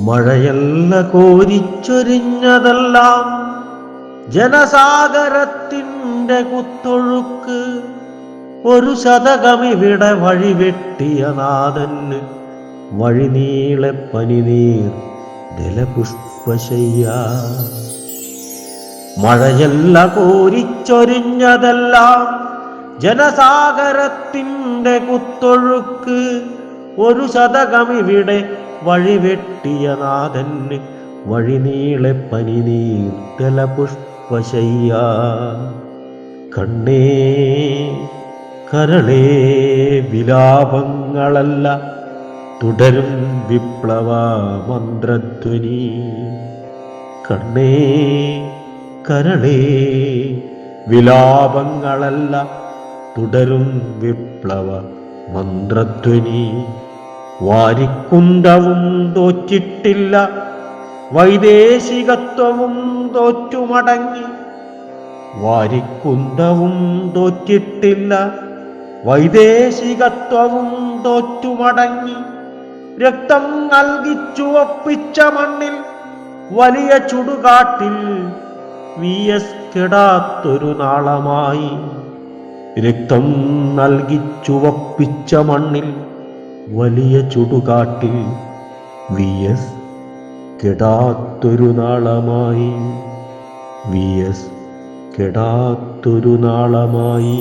മഴയല്ല കോരിച്ചൊരിഞ്ഞതെല്ലാം ജനസാഗരത്തിൻ്റെ കുത്തൊഴുക്ക്. ഒരു ശതകമിവിടെ വഴിവെട്ടിയ നാഥന് വഴിനീളെ പനിനീർ ദലപുഷ്പശയ്യ. മഴയല്ല കോരിച്ചൊരിഞ്ഞതെല്ലാം ജനസാഗരത്തിൻ്റെ കുത്തൊഴുക്ക്. ഒരു ശതകമിവിടെ വഴിവെട്ടിയ നാഥന് വഴിനീളെ പനിനീർ ദലപുഷ്പശയ്യ. കണ്ണേ കരളേ വിലാപങ്ങളല്ല തുടരും വിപ്ലവ മന്ത്രധ്വനി. കണ്ണേ കരളേ വിലാപങ്ങളല്ല തുടരും വിപ്ലവ മന്ത്രധ്വനി. വാരിക്കുന്തവും തോറ്റിട്ടില്ല, വൈദേശികത്വവും തോറ്റുമടങ്ങി. വാരിക്കുന്തവും തോറ്റിട്ടില്ല, വൈദേശികത്വവും തോറ്റുമടങ്ങി. രക്തം നൽകി ചുവപ്പിച്ച മണ്ണിൽ വലിയ ചുടുകാട്ടിൽ VS കെടാത്തൊരു നാളമായി. രക്തം നൽകി ചുവപ്പിച്ച മണ്ണിൽ വലിയ ചുടുകാട്ടിൽ VS കെടാത്തൊരു നാളമായി. VS കെടാത്തൊരു നാളമായി.